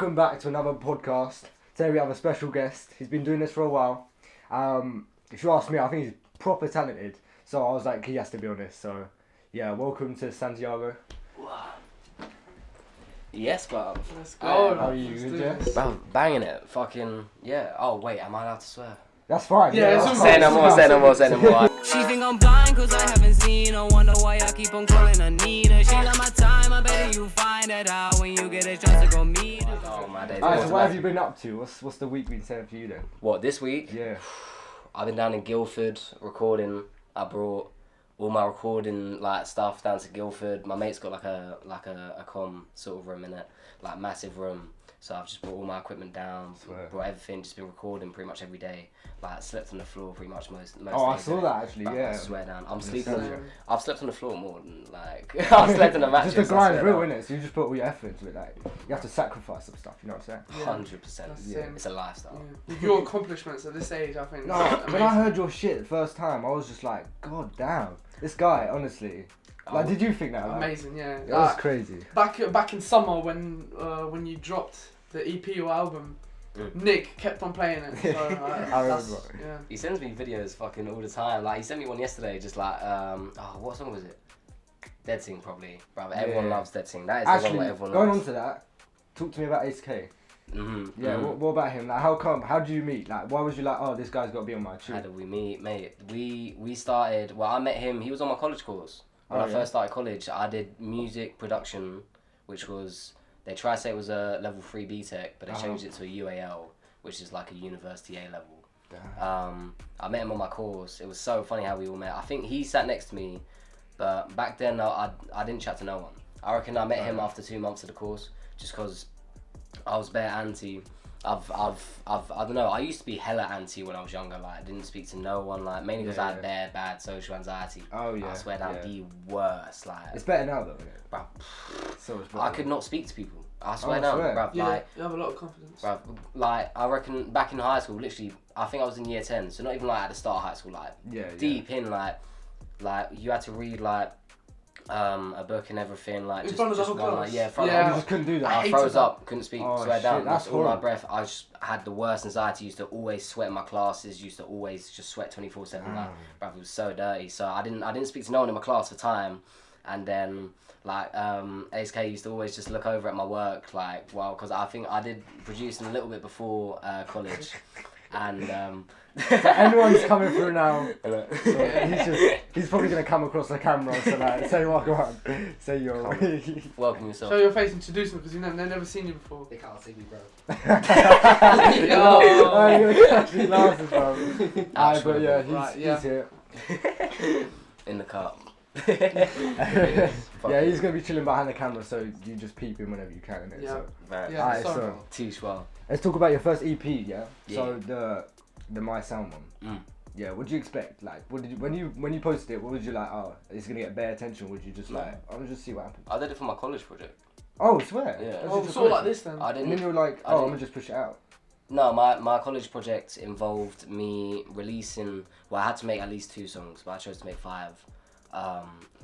welcome back to another podcast. Today we have a special guest. He's been doing this for a while. If you ask me, I think he's proper talented. So I was like, he has to be on this. So yeah, welcome to Santiago. Yes, but Let's go. How are you? Good, yeah? bro, banging it, fucking yeah. Oh wait, am I allowed to swear? That's fine. Yeah, it's that's all fine. Say no more. She think I'm blind cause I haven't seen her. Wonder why I keep on calling her Nina. She love my time, I bet you find it out when you get a chance to go meet her. Oh my days. Alright, so what have you been up to? What's the week been saying for you then? What, this week? Yeah. I've been down in Guildford recording. I brought all my recording like stuff down to Guildford. My mate's got like a com sort of room in it, like massive room. So I've just brought all my equipment down, brought everything, just been recording pretty much every day. Like slept on the floor pretty much most Oh, I days, saw innit? that actually. But Yeah. I swear down. I'm Yes, sleeping. sir. I've slept on the floor more than like I've slept on a mattress. Just the grind's real, innit? So you just put all your effort into it. Like you have to sacrifice some stuff. You know what I'm saying? 100%. That's Yeah. it. It's a lifestyle. Yeah. With your accomplishments at this age, I think. No, it's when I amazing. heard your shit the first time, I was just like, God damn, this guy, honestly. Like, did you think that? Like, Amazing, yeah. That was crazy. Back in summer when you dropped the EP or album, Nick kept on playing it. So, I remember. Yeah. He sends me videos fucking all the time. Like he sent me one yesterday, just like what song was it? Dead Sing probably. Bro, everyone loves Dead Sing. That is the one Actually, where everyone going loves. on to that, talk to me about Ace K. Mm-hmm. Yeah, what about him? Like, how did you meet? Like, why was you like, oh, this guy's got to be on my How tune? did we meet, mate? We started. Well, I met him. He was on my college course when Oh, I yeah? first started college. I did music production, which was they tried to say it was a level 3 BTEC, but they changed it to a UAL, which is like a university A level. Damn. I met him on my course. It was so funny how we all met. I think he sat next to me, but back then I didn't chat to no one. I reckon I met him after 2 months of the course, just because I was bare anti. I don't know. I used to be hella anti when I was younger. Like I didn't speak to no one. Like mainly because I had bare bad social anxiety. Oh yeah. I swear down yeah. the worst. Like It's better now though, isn't it? bro, So much better. I could not speak to people. I I swear down, swear. bro. Yeah, Like. you have a lot of confidence. Bruv, like I reckon back in high school, literally, I think I was in year 10, so not even like at the start of high school, like Yeah. deep in, like you had to read like a book and everything, like In just, front of the just whole one, class? like, yeah, in front Yeah. of You just couldn't do that. I I hated froze that. up, couldn't speak, Oh, swear shit, down, that's lost all my horrible. breath. I just had the worst anxiety. Used to always sweat in my classes. Used to always just sweat 24/7. Like, bruv, it was so dirty. So I didn't speak to no one in my class for time, and then. Like Ace K used to always just look over at my work, like, well, because I think I did producing a little bit before college, and So anyone's coming through now. So he's probably gonna come across the camera. So like, say welcome on, say you're. welcome yourself. Show your face, introduce them because they've never seen you before. They can't see me, bro. Oh, you're gonna catch me glasses, bro. Alright, but yeah, Right, yeah. he's here. In the cup. Yeah, he's gonna be chilling behind the camera, so you just peep him whenever you can, innit? Yeah. So. Right. Yeah, Alright, sorry. so Touche well. let's talk about your first EP, yeah. Yeah. So the My Sound one. Yeah, what did you expect? Like, what did you when you posted it? What was you like? Oh, it's gonna get bare attention. Would you just like? I'll just see what happens. I did it for my college project. Oh, swear. Yeah. That's Oh, just sort of like honestly. this then. I And then didn't. you were like, I oh, I'm didn't- gonna just push it out. No, my college project involved me releasing. Well, I had to make at least 2 songs, but I chose to make 5.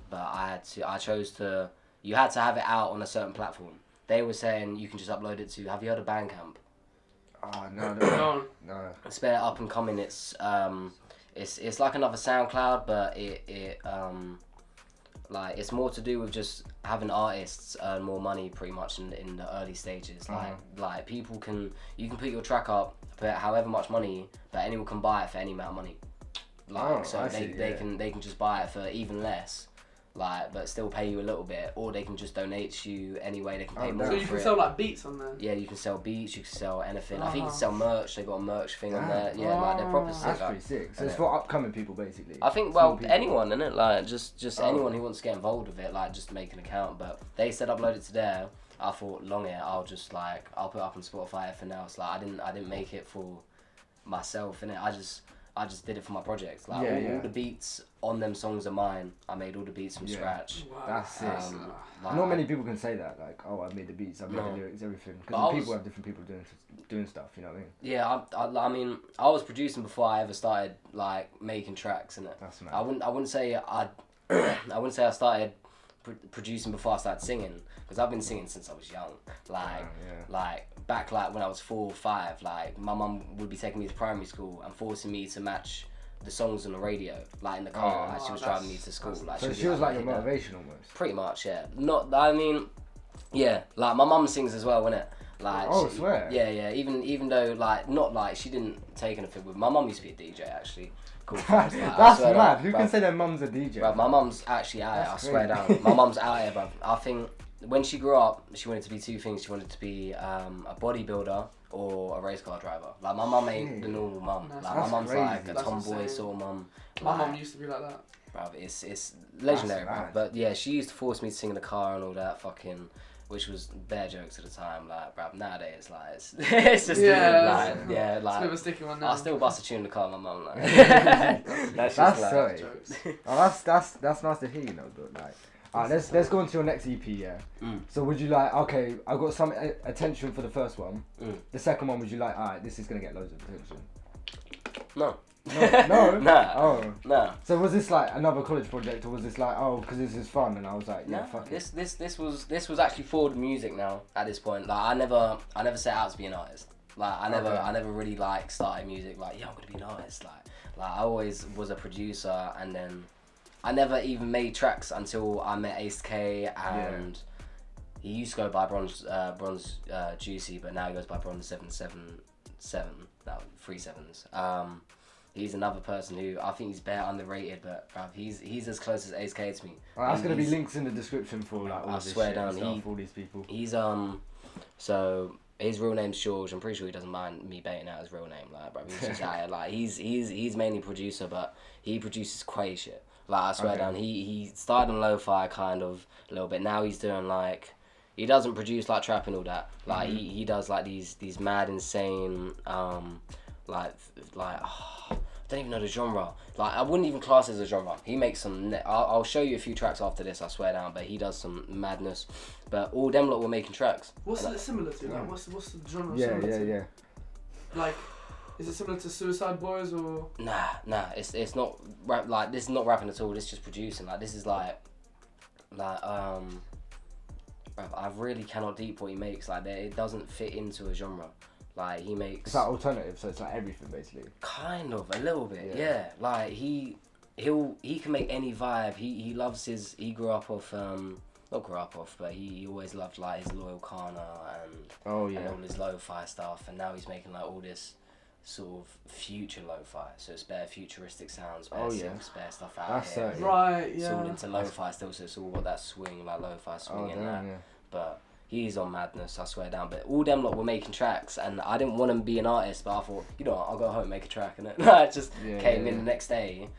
But I chose to. You had to have it out on a certain platform. They were saying you can just upload it to. Have you heard of Bandcamp? Oh no. No. It's It's up and coming. It's like another SoundCloud, but it like it's more to do with just having artists earn more money pretty much in the early stages. Like people you can put your track up, put however much money, but anyone can buy it for any amount of money. Like so I they see, yeah. they can just buy it for even less. Like, but still pay you a little bit, or they can just donate to you anyway. They can pay Oh, more So you for can it. sell like beats on there. Yeah, you can sell beats, you can sell anything. I think you Ah. can sell merch. They got a merch thing on Damn. there. Yeah, like they're proper Ah. sick. That's like- pretty sick. So Yeah. it's for upcoming people, basically. I think, Small well, people. anyone, innit? Like, just Oh. anyone who wants to get involved with it, like, just make an account. But they said upload it to there. I thought, long it, I'll put it up on Spotify for now. So, like, I didn't make it for myself, innit? I just did it for my project. Like, all the beats on them songs are mine. I made all the beats from Yeah. scratch. Wow. That's sick. Like, Not many people can say that. Like, oh, I made the beats, I made No. the lyrics, everything. But Because I people was- have different people doing stuff. You know what I mean? Yeah, I mean, I was producing before I ever started, like, making tracks, innit? That's mad. I wouldn't say I wouldn't say I started producing before I started singing, because I've been singing since I was young. Like back like when I was 4 or 5, like my mum would be taking me to primary school and forcing me to match the songs on the radio, like in the car as she was driving me to school. Like so she was like your motivation almost. Pretty much, yeah. Not, I mean, yeah. Like my mum sings as well, innit? Like, I swear. Yeah. Even though like not like she didn't take anything with. My mum used to be a DJ actually. Cool. That's mad. Who can say their mum's a DJ? Bruv, my mum's actually out here, I swear down. My mum's out here, bruv. I think when she grew up, she wanted to be 2 things. She wanted to be a bodybuilder or a race car driver. Like my mum ain't the normal mum. Like my mum's crazy. like a tomboy sort of mum. My mum used to be like that. Bruv, it's legendary, bruv. But yeah, she used to force me to sing in the car and all that fucking, which was bare jokes at the time. Like, bruv, nowadays, like, it's just like, it's a bit of a sticky one now. I still bust a tune in the car with my mum. Like, that's just like sorry. Jokes. Oh, that's nice to hear, you know. But like, alright, let's go into your next EP, yeah. So would you like? Okay, I got some attention for the first one. The second one, would you like? Alright, this is gonna get loads of attention. No. No. Nah. Oh. No. So was this like another college project, or was this like, oh, because this is fun, and I was like, yeah, fuck it. This was actually for the music now. At this point, like I never set out to be an artist. Like I never really like started music. Like yeah, I'm gonna be an artist. Like I always was a producer, and then I never even made tracks until I met Ace K, and he used to go by Bronze Juicy, but now he goes by Bronze 777. No, 3 7s. He's another person who I think he's bare underrated, but bruv, he's as close as Ace K to me. Alright, that's gonna be links in the description for like all I this swear shit down, and stuff, all these people. He's so his real name's George. I'm pretty sure he doesn't mind me baiting out his real name. Like, bruv, he's just out here. Like he's mainly producer, but he produces Quay shit. Like I swear down, he started on lo-fi kind of a little bit. Now he's doing like, he doesn't produce like trap and all that. Like he does like these mad insane I don't even know the genre. Like I wouldn't even class it as a genre. He makes some. I'll show you a few tracks after this. I swear down. But he does some madness. But all them lot were making tracks. What's it similar to? Like, what's the genre? Yeah. Like, is it similar to Suicide Boys or? Nah. It's not rap. Like this is not rapping at all. This is just producing. Like this is like. Bruv, I really cannot deep what he makes. Like it doesn't fit into a genre. Like he makes. It's like alternative, so it's like everything basically. Kind of a little bit, yeah. Like he can make any vibe. He loves his. He grew up off not grew up off, but he always loved like his Loyal Kana and and all his lo-fi stuff. And now he's making like all this sort of future lo-fi. So it's bare futuristic sounds, bare synths, bare stuff out here. Right, yeah. It's all into lo-fi still, so it's all got that swing, like lo-fi swing in that. Yeah. But he's on madness, I swear down. But all them lot were making tracks, and I didn't want to be an artist, but I thought, you know what, I'll go home and make a track, and I just came in the next day,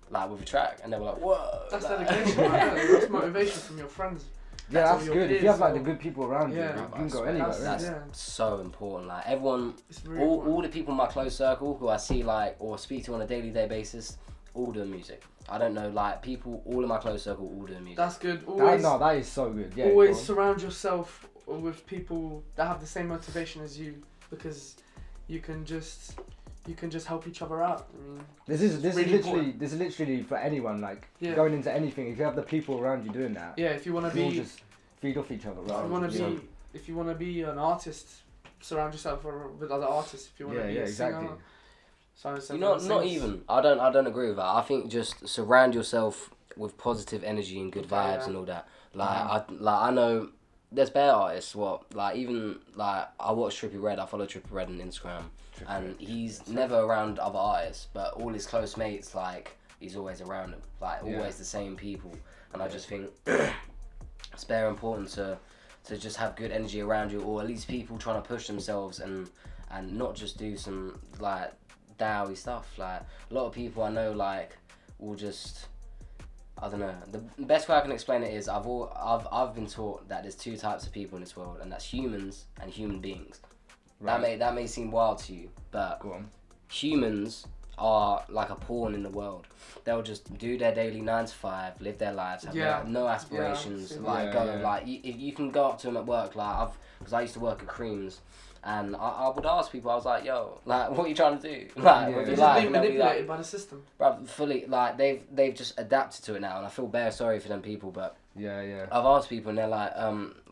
like with a track, and they were like, whoa. That's like, dedication, right? That's motivation from your friends. Yeah, that's good. If you have like the good people around you, you can go anywhere. That's so important. Like everyone, all the people in my close circle who I see like or speak to on a daily basis, all doing music. I don't know, like people, all in my close circle, all doing music. That's good. Always, that is so good. Yeah. Always surround yourself with people that have the same motivation as you, because you can just help each other out. I mean, this is literally for anyone, like going into anything. If you have the people around you doing that, if you want to be, just feed off each other. Right? If you want to be an artist, surround yourself with other artists. If you want to be a singer. Not even. I don't agree with that. I think just surround yourself with positive energy and good vibes and all that. Like I know there's bare artists. Even I watch Trippie Redd. I follow Trippie Redd on Instagram, and he's never around other artists, but all his close mates, like he's always around them. Like always the same people, and I just think it's very important to just have good energy around you, or at least people trying to push themselves and not just do some like dowy stuff. Like a lot of people I know like will just, I don't know, the best way I can explain it is I've been taught that there's 2 types of people in this world, and that's humans and human beings. Right. That may seem wild to you, but humans are like a pawn in the world. They'll just do their daily 9 to 5, live their lives, have no aspirations. If you can go up to them at work, like because I used to work at Creams, And I would ask people, I was like, yo, like, what are you trying to do? Like, with They're your just life? being And they'll be manipulated like, by the system. bruv, fully, like, they've just adapted to it now, and I feel bare sorry for them people, but Yeah. I've asked people, and they're like,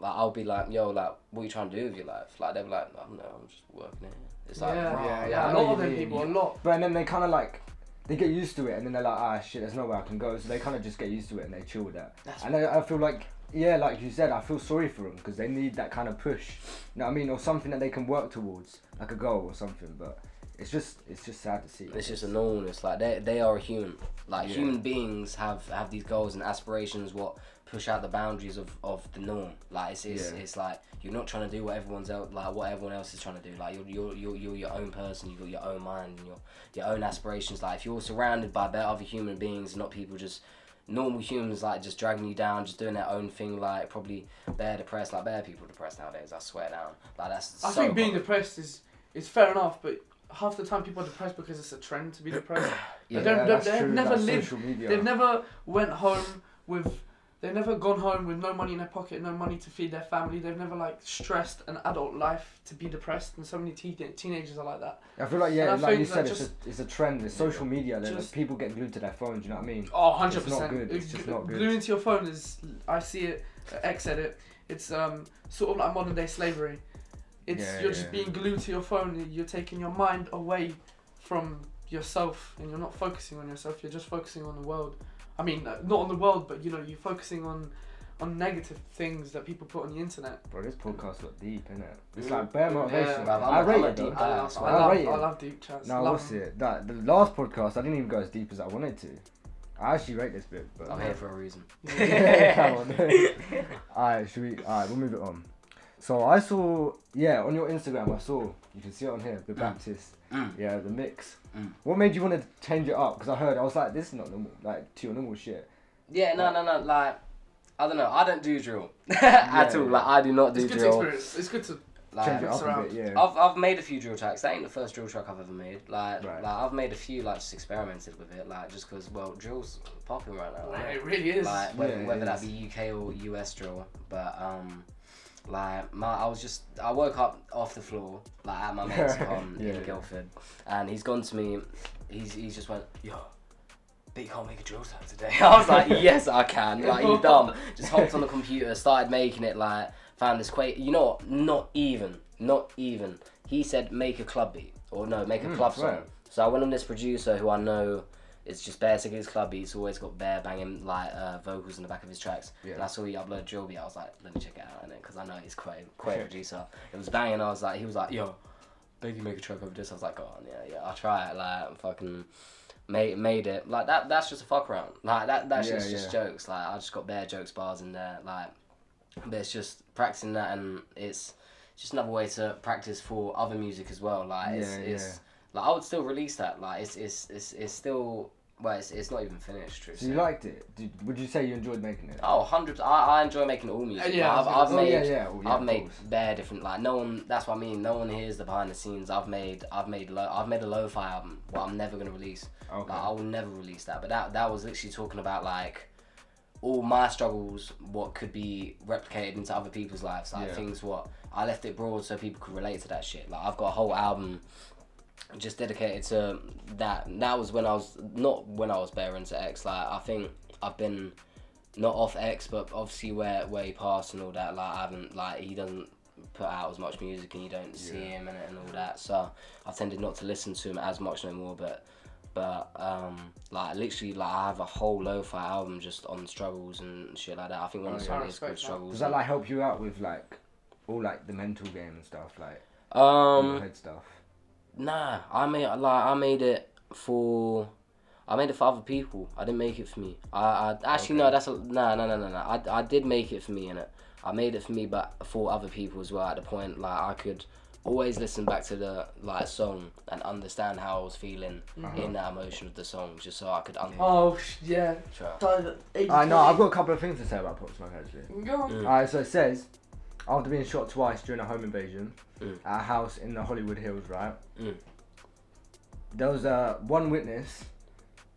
I'll be like, yo, like, what are you trying to do with your life? Like, they're like, I don't know, I'm just working here. It's like, Yeah, bruh, yeah, I a know lot of what you them mean. people, a lot. But then they kind of like, they get used to it, and then they're like, shit, there's nowhere I can go. So they kind of just get used to it, and they chill with that. And I feel like, yeah, like you said, I feel sorry for them because they need that kind of push. You know what I mean? Or something that they can work towards, like a goal or something. But it's just sad to see. It's just a normalness. Like, they are a human. Like, human beings have these goals and aspirations what push out the boundaries of the norm. Like, it's like, you're not trying to do what everyone else is trying to do. Like, you're your own person. You've got your own mind and your own aspirations. Like, if you're surrounded by better other human beings, not people just normal humans, like, just dragging you down, just doing their own thing, like, probably bare depressed, like, bare people depressed nowadays, I swear down. Like, that's I think being depressed is fair enough, but half the time people are depressed because it's a trend to be depressed. Yeah, they've never lived. Social media. They've never went home with. They've never gone home with no money in their pocket, no money to feed their family. They've never like stressed an adult life to be depressed, and so many teenagers are like that. I feel like, And I like think you that said, it's a trend. It's social media. Just- People get glued to their phones. You know what I mean? Oh, 100%. It's not good. It's just not good. Gluing to your phone is, I see it, X edit. It's sort of like modern day slavery. You're just being glued to your phone. You're taking your mind away from yourself, and you're not focusing on yourself. You're just focusing on the world. I mean, not on the world, but you're focusing on negative things that people put on the internet. Bro, this podcast got deep, innit? It's like bare motivation. bruv, I I'm rate a it, deep though. guy. I love deep chats. No, what's it? The last podcast, I didn't even go as deep as I wanted to. I actually rate this bit, but I'm here for a reason. come on. Alright, we'll move it on. So I saw, on your Instagram, I saw, you can see it on here, the Baptist, the mix. What made you want to change it up? Because I was like, this is not normal, like, to your normal shit. Yeah, no, like, I don't know, I don't do drill at all. Like, I do not do It's good to drill. experience. It's good to Like, Change it mix up a around. bit, yeah. I've made a few drill tracks. That ain't the first drill track I've ever made. Like I've made a few, like, just experimented with it, like, just because, well, drill's popping right now. Yeah, Right? it really is. Like, Yeah, whether it that is. be UK or US drill, but I woke up off the floor, like, at my mate's con in Guildford, and he's gone to me. He's just went, yo, but you can't make a drill track today. I was like, yes, I can. Like, you dumb. Just hopped on the computer, started making it, like, found this you know what? Not even. He said, make a club beat. Or no, make a club song. right. So I went on this producer who I know is just basically his club beats, always got bare banging, like, vocals in the back of his tracks. Yeah. And I saw he upload drill beat. I was like, let me check it out, innit? Because I know he's quite a producer. It was banging. He was like, yo, beg you make a track over this. I was like, go on, yeah, I'll try it. Like, fucking made it. Like, that's just a fuck around. Like, that's just jokes. Like, I just got bare jokes bars in there. Like, but it's just practicing that, and it's just another way to practice for other music as well. Like, it's like, I would still release that. Like, it's still, well, it's not even finished, true. So you liked it? Would you say you enjoyed making it? Oh, 100%. I enjoy making all music. Yeah, Like, I've of made course. bare different, like, no one. That's what I mean. No one hears the behind the scenes. I've made a lo-fi album. What I'm never gonna release. Okay. Like, I will never release that. But that was literally talking about, like, all my struggles, what could be replicated into other people's lives. Like, things what I left it broad so people could relate to that shit. Like, I've got a whole album just dedicated to that. That was not when I was bare into X. Like, I think I've been not off X, but obviously where he passed and all that. Like, I haven't, like, he doesn't put out as much music, and you don't see him and all that. So I've tended not to listen to him as much no more. But like, literally, like, I have a whole lo-fi album just on struggles and shit like that. I think one of the songs is called Struggles. Does that, like, help you out with, like, all, like, the mental game and stuff, like, head stuff? Nah, I made it for other people. I didn't make it for me. I actually, no, that's no. I did make it for me, innit? I made it for me, but for other people as well. At the point, like, I could always listen back to the, like, song and understand how I was feeling in that emotion of the song, just so I could yeah. Sure. I know, I've got a couple of things to say about Pop Smoke, actually. Go on. Alright, so it says, after being shot twice during a home invasion at a house in the Hollywood Hills, right? There was one witness,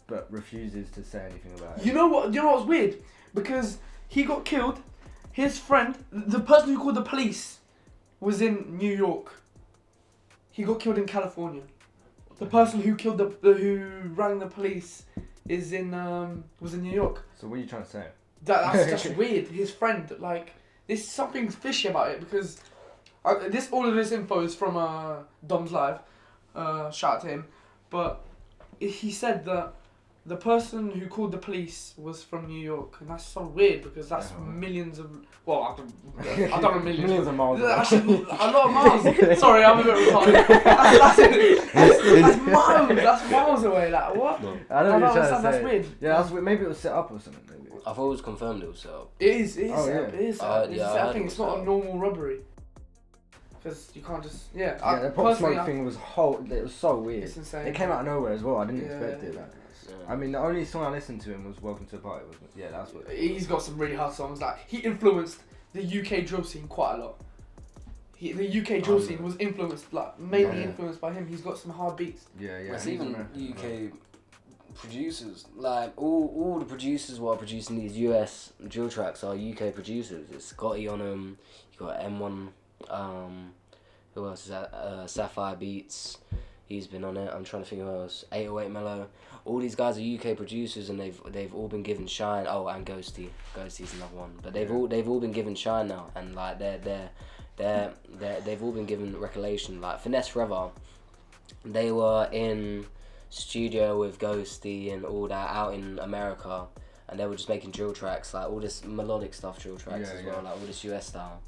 but refuses to say anything about it. You know what's weird? Because he got killed, his friend, the person who called the police, was in New York. he got killed in California. The person who killed who rang the police is was in New York. So what are you trying to say? That's just weird. His friend, like, there's something fishy about it because all of this info is from Dom's Live. Shout out to him. But he said that the person who called the police was from New York, and that's so weird because that's millions of. Well, I don't know millions. Millions of miles away. Actually, a lot of miles. Sorry, I'm a bit retarded. That's miles. That's miles away. Like what? No. I don't know. That's weird. Yeah, that's weird. Maybe it was set up or something. Maybe. I thought it was confirmed it was set up. It is. Oh, yeah. It is. Yeah, It's I I heard think it it's was not set a up. normal robbery. Because you can't just Yeah, the pop personally, smoke thing was it was so weird. It's insane. It came out of nowhere as well. I didn't Yeah, expect it. Like. Yeah. I mean, the only song I listened to him was "Welcome to the Party." That's what. He's got some really hard songs. Like he influenced the UK drill scene quite a lot. The UK drill scene was influenced, like mainly influenced by him. He's got some hard beats. Yeah. It's even UK producers. Like all the producers who are producing these US drill tracks are UK producers. It's Scotty on them. You got M1. Who else is that? Sapphire Beats. He's been on it. I'm trying to think who else. 808 Mellow. All these guys are UK producers, and they've all been given shine. Oh, and Ghosty. Ghosty's another one. But they've all been given shine now, and like they've all been given recognition. Like Finesse Forever, they were in studio with Ghosty and all that out in America, and they were just making drill tracks, like all this melodic stuff, drill tracks as well, like all this US style.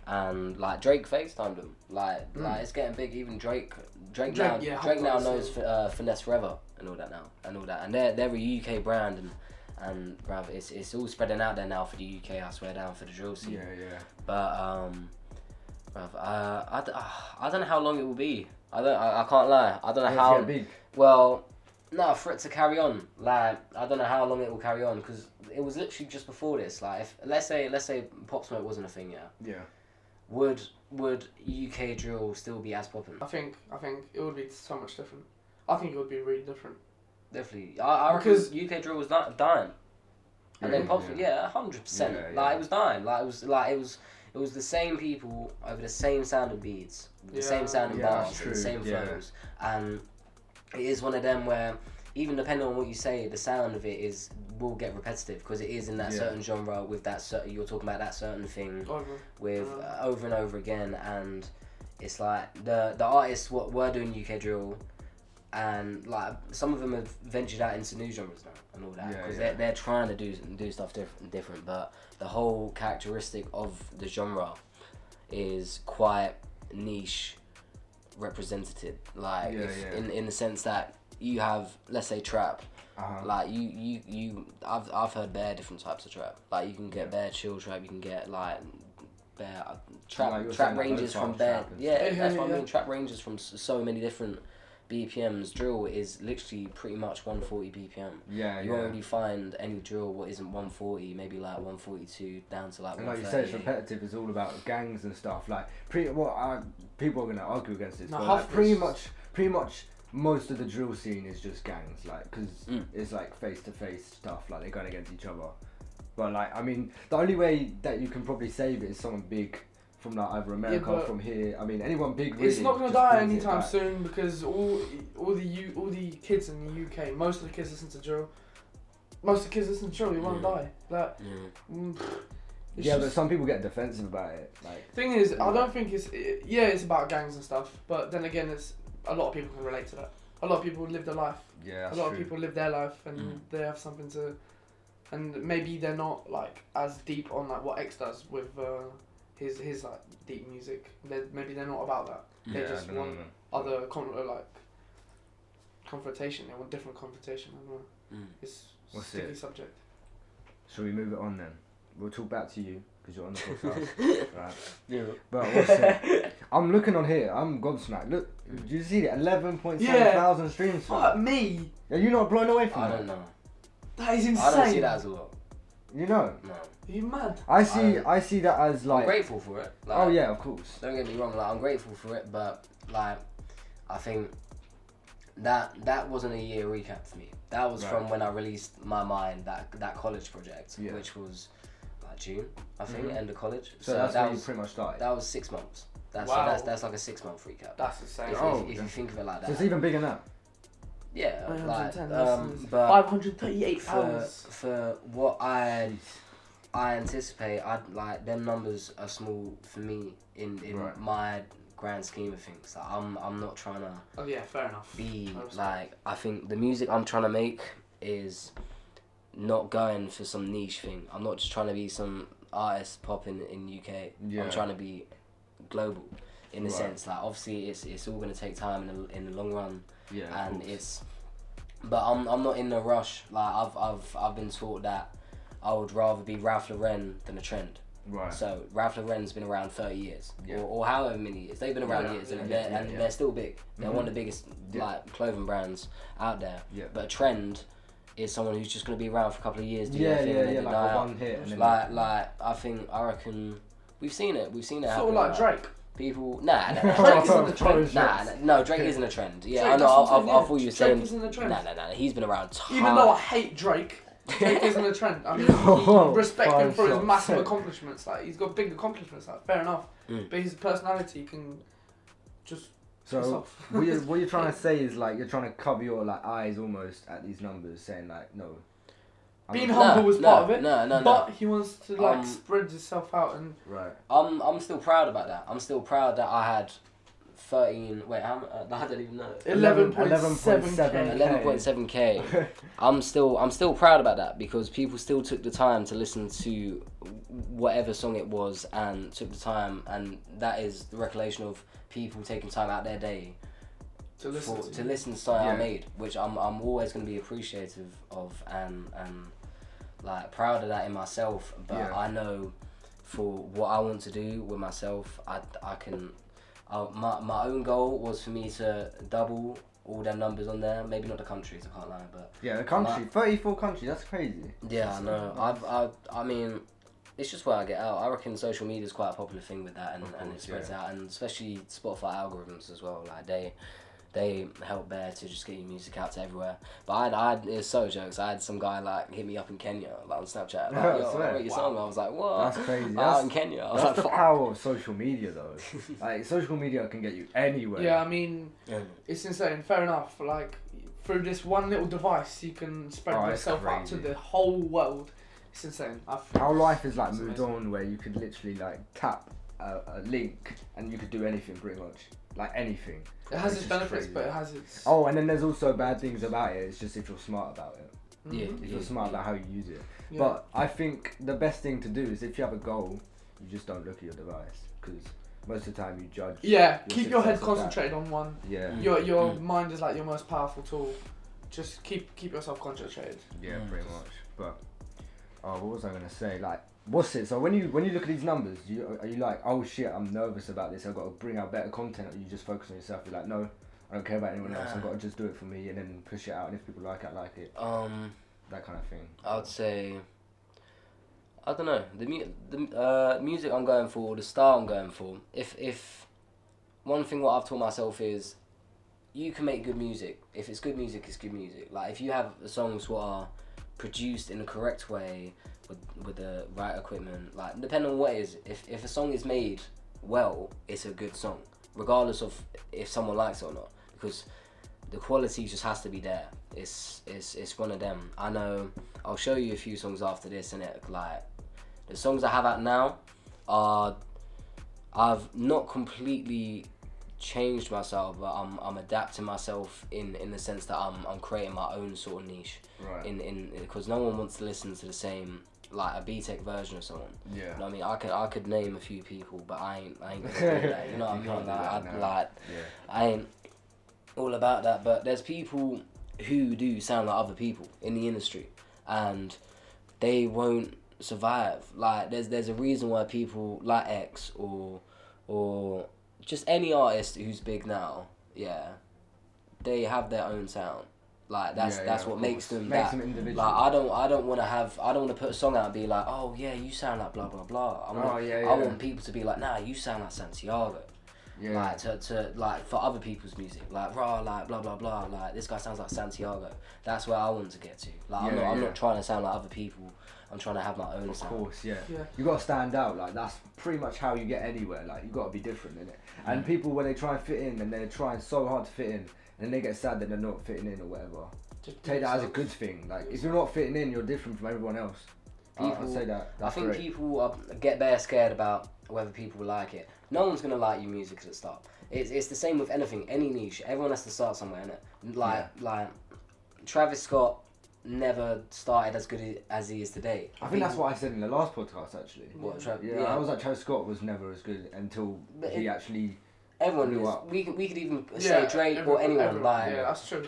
And like Drake FaceTimed them, like it's getting big. Even Drake now knows Finesse Forever and all that now, and they're a UK brand, and bruv, it's all spreading out there now for the UK. I swear down for the drill scene. Yeah. But bruv, I don't know how long it will be. I can't lie. I don't know how. Big. Well, no, for it to carry on, like I don't know how long it will carry on because it was literally just before this. Like if let's say Pop Smoke wasn't a thing, Yeah. Would UK drill still be as popping? I think it would be so much different. I think it would be really different. Definitely. I Because- reckon UK drill was dying. And then pop, 100%. Like it was dying. It was the same people over the same sounding beats, the same sounding bars, the same flows, and it is one of them where even depending on what you say, the sound of it will get repetitive because it is in that certain genre with that you're talking about that certain thing over and over again, and it's like the artists what were doing UK drill, and like some of them have ventured out into new genres now and all that because they're trying to do stuff different, but the whole characteristic of the genre is quite niche representative, like in the sense that you have, let's say, trap. Like I've heard bare different types of trap. Like you can get bare chill trap. You can get like bare trap ranges from bare. That's what I mean. Trap ranges from so many different BPMs. Drill is literally pretty much 140 BPM. You won't really find any drill what isn't 140. Maybe like 142 down to like. And like you said, it's repetitive. It's all about gangs and stuff. Like people are gonna argue against this. But like, pretty much. Most of the drill scene is just gangs, like, because it's like face-to-face stuff, like they're going against each other. But like, I mean, the only way that you can probably save it is someone big from like either America or from here. I mean, anyone big really. It's not gonna die anytime soon because all the kids in the UK, most of the kids listen to drill. Most of the kids listen to drill. You won't die. Like, but some people get defensive about it. Like, thing is, I don't think it's about gangs and stuff. But then again, a lot of people can relate to that. A lot of people live their life. Yeah, that's a lot true. of people live their life and they have something to, and maybe they're not like as deep on like what X does with his like deep music. Maybe they're not about that. They just want other confrontation. They want different confrontation. I don't know. It's a sticky subject. Shall we move it on then? We'll talk back to you because you're on the podcast. Right. Yeah. But what's it? I'm looking on here. I'm gobsmacked. Look, did you see it? 11.7 thousand streams. Fuck me. Are you not blown away from that? I don't know. That is insane. I don't see that as a lot. You know? No. Are you mad? I see that as like. I'm grateful for it. Like, oh yeah, of course. Don't get me wrong. Like I'm grateful for it, but like I think that wasn't a year recap for me. That was from when I released my mind, that college project, which was like June, I think, end of college. So that's when you pretty much started. That was 6 months. Wow. So that's like a 6 month recap. That's insane. If you think of it like that. So it's even bigger now. Yeah, like 510 but 538 hours. for what I anticipate, like them numbers are small for me in my grand scheme of things. Like, I'm not trying to. Oh yeah, fair enough. Be like, I think the music I'm trying to make is not going for some niche thing. I'm not just trying to be some artist popping in UK. Yeah. I'm trying to be global in a sense. Like, obviously it's all gonna take time in the long run. Yeah. And but I'm not in a rush. Like, I've been taught that I would rather be Ralph Lauren than a trend. Right. So Ralph Lauren's been around 30 years, Yeah. or however many years. They've been around years, and they're still big. They're one of the biggest like clothing brands out there. Yeah. But a trend is someone who's just gonna be around for a couple of years. Do Yeah, their thing, and then like die a out. one hit. And then I reckon we've seen it. Sort happen. of like Drake. People, Drake isn't a trend. No, Drake isn't a trend. Yeah, Drake, I know. I that's thought you were Drake saying. isn't a trend. No. He's been around. Even though I hate Drake, Drake isn't a trend. I mean, respect him for his massive accomplishments. Like, he's got big accomplishments. Like, fair enough. But his personality can just. So what you're trying to say is like you're trying to cover your like eyes almost at these numbers, saying like no. Being humble was part of it. No. But he wants to like spread himself out and. Right. I'm still proud about that. I'm still proud that I had 13. Wait, how? I don't even know. 11.7K. 11.7K. I'm still proud about that because people still took the time to listen to whatever song it was and took the time, and that is the recollection of people taking time out their day to listen to something I made, which I'm always going to be appreciative of and like proud of that in myself. But I know for what I want to do with myself, I can. My own goal was for me to double all their numbers on there. Maybe not the countries, I can't lie, but the country, 34 countries. That's crazy. Yeah, I know. I mean, it's just where I get out. I reckon social media is quite a popular thing with that, and it spreads out, and especially Spotify algorithms as well. Like they help bear to just get your music out to everywhere. But it's so jokes. I had some guy like hit me up in Kenya, like on Snapchat, like, yo, I wrote your song. I was like, what? That's crazy. Out in Kenya. I was That's like, the power of social media, though. Like social media can get you anywhere. Yeah, I mean, it's insane. Fair enough. Like through this one little device, you can spread yourself out to the whole world. It's insane. How life is like moved on, where you could literally like tap a link and you could do anything pretty much. Like anything. It has its benefits, but it has its. Oh, and then there's also bad things about it. It's just if you're smart about it. Yeah. If you're smart about how you use it. Yeah. But I think the best thing to do is if you have a goal, you just don't look at your device because most of the time you judge. Yeah, keep your head concentrated on one. Yeah. Your mind is like your most powerful tool. Just keep yourself concentrated. Yeah, pretty much. But what was I gonna say? Like, what's it? So when you look at these numbers, are you like, oh shit, I'm nervous about this. I've got to bring out better content. Or you just focus on yourself. You're like, no, I don't care about anyone else. I've got to just do it for me and then push it out. And if people like it, I like it. That kind of thing. I would say, I don't know, the music I'm going for, the style I'm going for. If one thing what I've taught myself is, you can make good music. If it's good music, it's good music. Like if you have songs what are produced in the correct way with the right equipment, like depending on what it is. If a song is made well, it's a good song, regardless of if someone likes it or not, because the quality just has to be there. It's one of them. I know. I'll show you a few songs after this, and it like the songs I have out now are I've not completely changed myself, but I'm adapting myself in the sense that I'm creating my own sort of niche. Right. In because no one wants to listen to the same like a B-Tech version of someone. Yeah. You know what I mean? I could name a few people, but I ain't gonna do that. You know what I mean? I ain't all about that. But there's people who do sound like other people in the industry, and they won't survive. Like there's a reason why people like X or just any artist who's big now, they have their own sound. Like that's what makes them individual. Like I don't want to put a song out and be like, oh yeah, you sound like blah blah blah. I want people to be like, nah, you sound like Santiago. Yeah. Like to like for other people's music, like raw, like blah blah blah, like this guy sounds like Santiago. That's where I want to get to. Like I'm not trying to sound like other people. I'm trying to have my own sound. Of course, yeah. You got to stand out. Like that's pretty much how you get anywhere. Like you got to be different in it. And people when they try and fit in and they're trying so hard to fit in, and then they get sad that they're not fitting in or whatever. Take that as a good thing. Like if you're not fitting in, you're different from everyone else. I'd say that. I think great. people get bare scared about whether people like it. No one's gonna like your music at the start. It's the same with anything, any niche. Everyone has to start somewhere, innit? Like Travis Scott never started as good as he is today. I think that's what I said in the last podcast actually. What, I was like Travis Scott was never as good until he actually. Everyone blew is. up. We could even say Drake or anyone. Like yeah, that's true.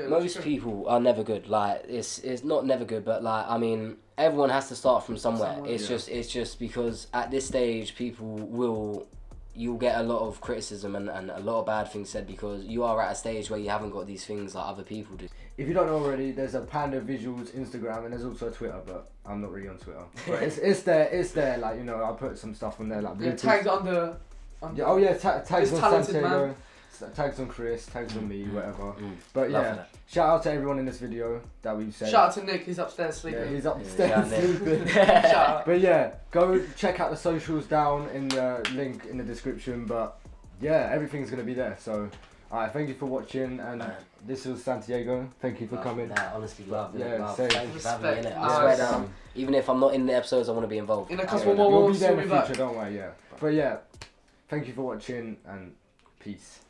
most people are never good. Like it's not never good, but like I mean, everyone has to start from somewhere. It's just because at this stage, you'll get a lot of criticism and a lot of bad things said because you are at a stage where you haven't got these things like other people do. If you don't know already, there's a Panda Visuals Instagram and there's also a Twitter, but I'm not really on Twitter. But it's there. Like I put some stuff on there like. Yeah, tags under. Tags on Santiago, man. tags on Kris, tags on me, whatever. Love But yeah, that. shout out to everyone in this video that we've said. Shout out to Nick, he's upstairs sleeping. Yeah, he's upstairs Yeah, sleeping. Shout out. But yeah, go check out the socials down in the link in the description. But yeah, everything's gonna be there. So, alright, thank you for watching, and this was Santiago. Thank you for coming. Nah, honestly, love. Yeah, love. same. Thank you for having me in it. I Respect. swear Nice. down. Even if I'm not in the episodes, I want to be involved. In a I couple swear more down. You'll months, be there in we'll the be back. future, don't worry. Yeah. But yeah, thank you for watching and peace.